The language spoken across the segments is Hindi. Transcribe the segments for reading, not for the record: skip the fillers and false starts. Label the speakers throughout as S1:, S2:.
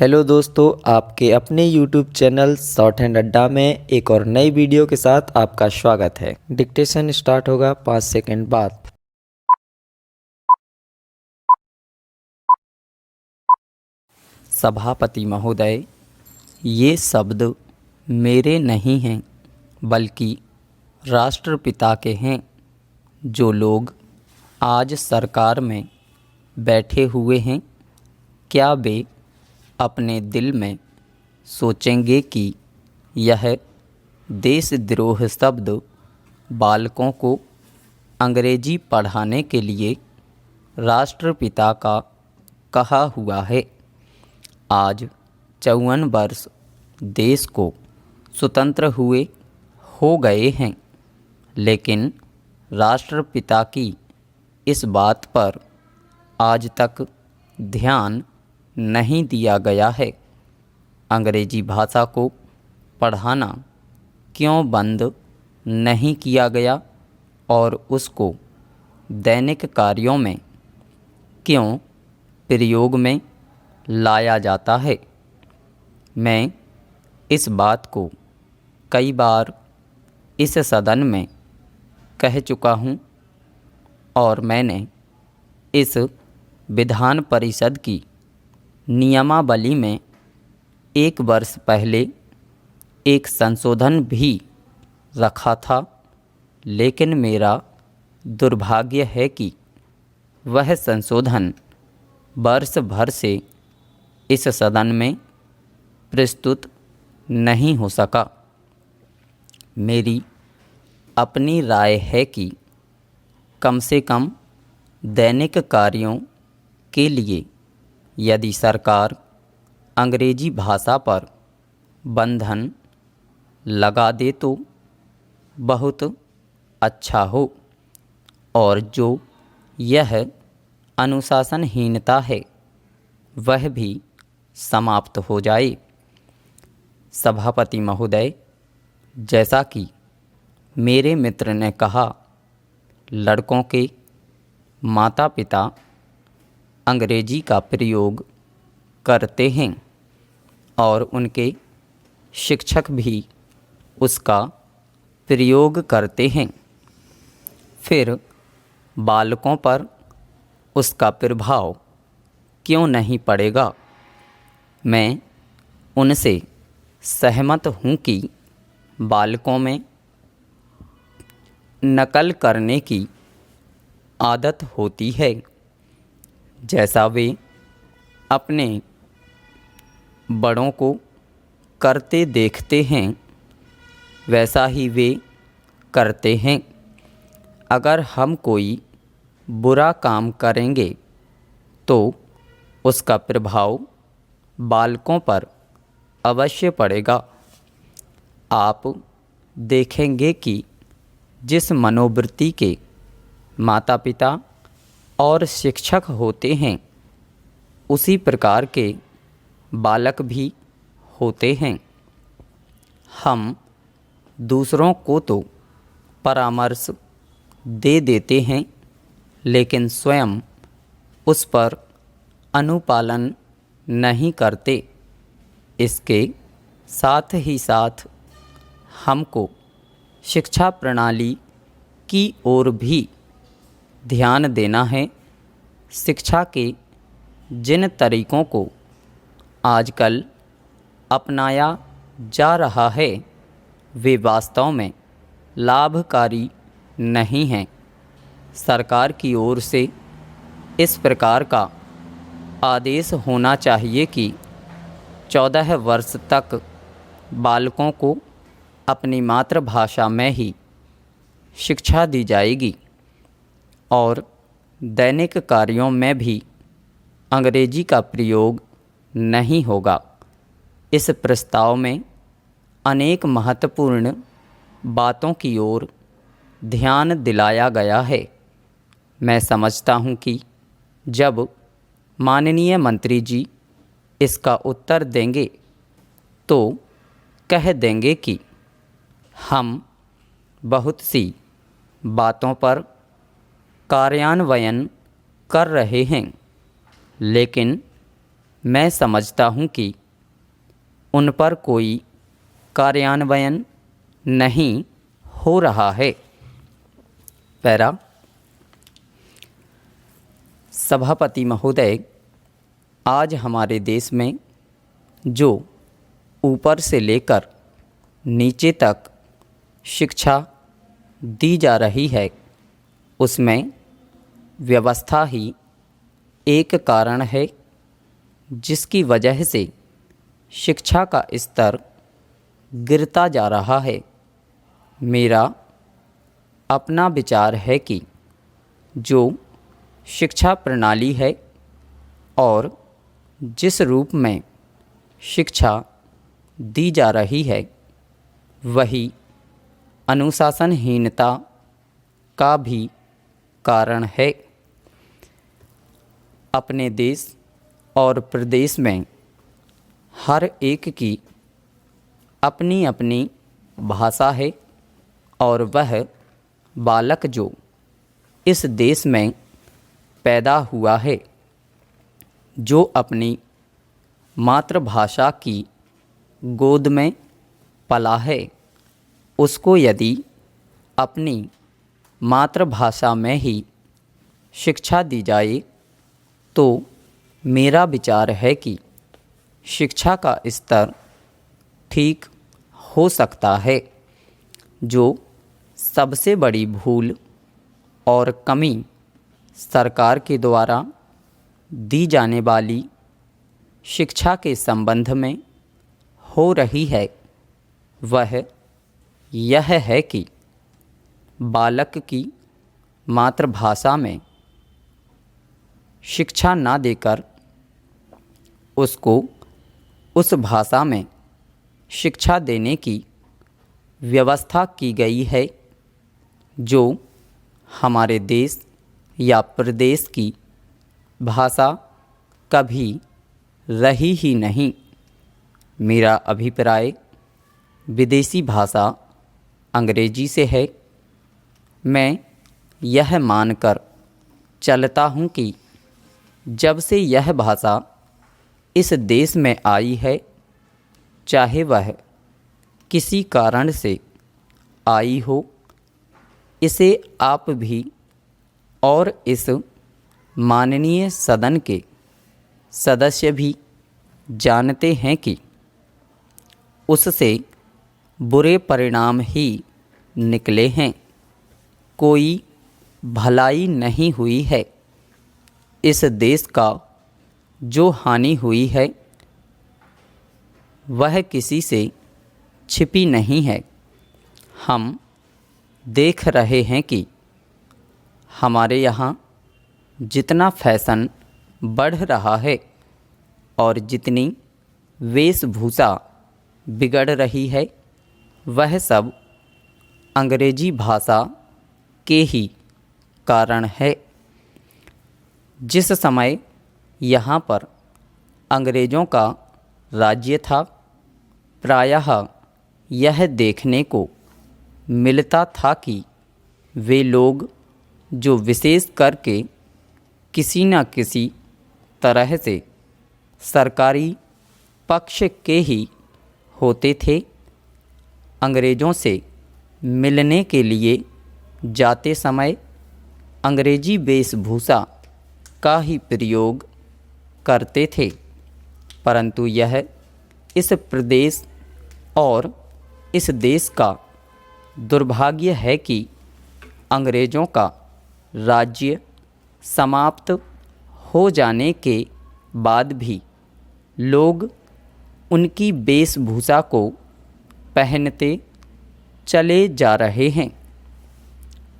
S1: हेलो दोस्तों, आपके अपने YouTube चैनल शॉर्ट हैंड अड्डा में एक और नई वीडियो के साथ आपका स्वागत है। डिक्टेशन स्टार्ट होगा 5 सेकंड बाद।
S2: सभापति महोदय, ये शब्द मेरे नहीं हैं बल्कि राष्ट्रपिता के हैं। जो लोग आज सरकार में बैठे हुए हैं, क्या वे अपने दिल में सोचेंगे कि यह देशद्रोह शब्द बालकों को अंग्रेजी पढ़ाने के लिए राष्ट्रपिता का कहा हुआ है। आज 54 वर्ष देश को स्वतंत्र हुए हो गए हैं, लेकिन राष्ट्रपिता की इस बात पर आज तक ध्यान नहीं दिया गया है। अंग्रेजी भाषा को पढ़ाना क्यों बंद नहीं किया गया और उसको दैनिक कार्यों में क्यों प्रयोग में लाया जाता है। मैं इस बात को कई बार इस सदन में कह चुका हूँ और मैंने इस विधान परिषद की नियमावली में 1 वर्ष पहले एक संशोधन भी रखा था, लेकिन मेरा दुर्भाग्य है कि वह संशोधन वर्ष भर से इस सदन में प्रस्तुत नहीं हो सका। मेरी अपनी राय है कि कम से कम दैनिक कार्यों के लिए यदि सरकार अंग्रेजी भाषा पर बंधन लगा दे तो बहुत अच्छा हो, और जो यह अनुशासनहीनता है वह भी समाप्त हो जाए। सभापति महोदय, जैसा कि मेरे मित्र ने कहा, लड़कों के माता पिता अंग्रेजी का प्रयोग करते हैं और उनके शिक्षक भी उसका प्रयोग करते हैं। फिर बालकों पर उसका प्रभाव क्यों नहीं पड़ेगा। मैं उनसे सहमत हूँ कि बालकों में नकल करने की आदत होती है। जैसा वे अपने बड़ों को करते देखते हैं वैसा ही वे करते हैं। अगर हम कोई बुरा काम करेंगे तो उसका प्रभाव बालकों पर अवश्य पड़ेगा। आप देखेंगे कि जिस मनोवृत्ति के माता पिता और शिक्षक होते हैं, उसी प्रकार के बालक भी होते हैं। हम दूसरों को तो परामर्श दे देते हैं, लेकिन स्वयं उस पर अनुपालन नहीं करते। इसके साथ ही साथ हमको शिक्षा प्रणाली की ओर भी ध्यान देना है। शिक्षा के जिन तरीक़ों को आजकल अपनाया जा रहा है वे वास्तव में लाभकारी नहीं हैं। सरकार की ओर से इस प्रकार का आदेश होना चाहिए कि 14 वर्ष तक बालकों को अपनी मातृभाषा में ही शिक्षा दी जाएगी और दैनिक कार्यों में भी अंग्रेजी का प्रयोग नहीं होगा। इस प्रस्ताव में अनेक महत्वपूर्ण बातों की ओर ध्यान दिलाया गया है। मैं समझता हूँ कि जब माननीय मंत्री जी इसका उत्तर देंगे तो कह देंगे कि हम बहुत सी बातों पर कार्यान्वयन कर रहे हैं, लेकिन मैं समझता हूँ कि उन पर कोई कार्यान्वयन नहीं हो रहा है। पैरा। सभापति महोदय, आज हमारे देश में जो ऊपर से लेकर नीचे तक शिक्षा दी जा रही है, उसमें व्यवस्था ही एक कारण है जिसकी वजह से शिक्षा का स्तर गिरता जा रहा है। मेरा अपना विचार है कि जो शिक्षा प्रणाली है और जिस रूप में शिक्षा दी जा रही है, वही अनुशासनहीनता का भी कारण है। अपने देश और प्रदेश में हर एक की अपनी अपनी भाषा है और वह बालक जो इस देश में पैदा हुआ है, जो अपनी मातृभाषा की गोद में पला है, उसको यदि अपनी मातृभाषा में ही शिक्षा दी जाए तो मेरा विचार है कि शिक्षा का स्तर ठीक हो सकता है। जो सबसे बड़ी भूल और कमी सरकार के द्वारा दी जाने वाली शिक्षा के संबंध में हो रही है, वह यह है कि बालक की मातृभाषा में शिक्षा ना देकर उसको उस भाषा में शिक्षा देने की व्यवस्था की गई है, जो हमारे देश या प्रदेश की भाषा कभी रही ही नहीं। मेरा अभिप्राय विदेशी भाषा अंग्रेजी से है। मैं यह मानकर चलता हूँ कि जब से यह भाषा इस देश में आई है, चाहे वह किसी कारण से आई हो, इसे आप भी और इस माननीय सदन के सदस्य भी जानते हैं कि उससे बुरे परिणाम ही निकले हैं। कोई भलाई नहीं हुई है। इस देश का जो हानि हुई है वह किसी से छिपी नहीं है। हम देख रहे हैं कि हमारे यहाँ जितना फैशन बढ़ रहा है और जितनी वेशभूषा बिगड़ रही है, वह सब अंग्रेजी भाषा के ही कारण है। जिस समय यहाँ पर अंग्रेज़ों का राज्य था, प्रायः यह देखने को मिलता था कि वे लोग जो विशेष करके किसी न किसी तरह से सरकारी पक्ष के ही होते थे, अंग्रेज़ों से मिलने के लिए जाते समय अंग्रेजी वेशभूषा का ही प्रयोग करते थे। परंतु यह इस प्रदेश और इस देश का दुर्भाग्य है कि अंग्रेज़ों का राज्य समाप्त हो जाने के बाद भी लोग उनकी वेशभूषा को पहनते चले जा रहे हैं।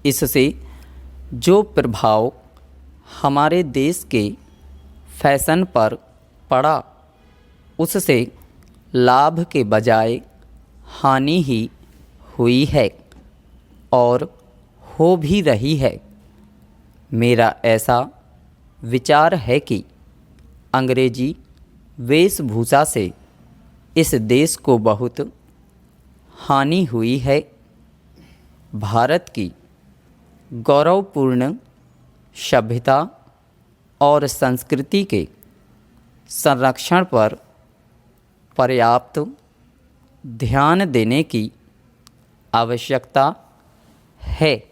S2: इससे जो प्रभाव हमारे देश के फैशन पर पड़ा, उससे लाभ के बजाय हानि ही हुई है और हो भी रही है। मेरा ऐसा विचार है कि अंग्रेजी वेशभूषा से इस देश को बहुत हानि हुई है। भारत की गौरवपूर्ण सभ्यता और संस्कृति के संरक्षण पर पर्याप्त ध्यान देने की आवश्यकता है।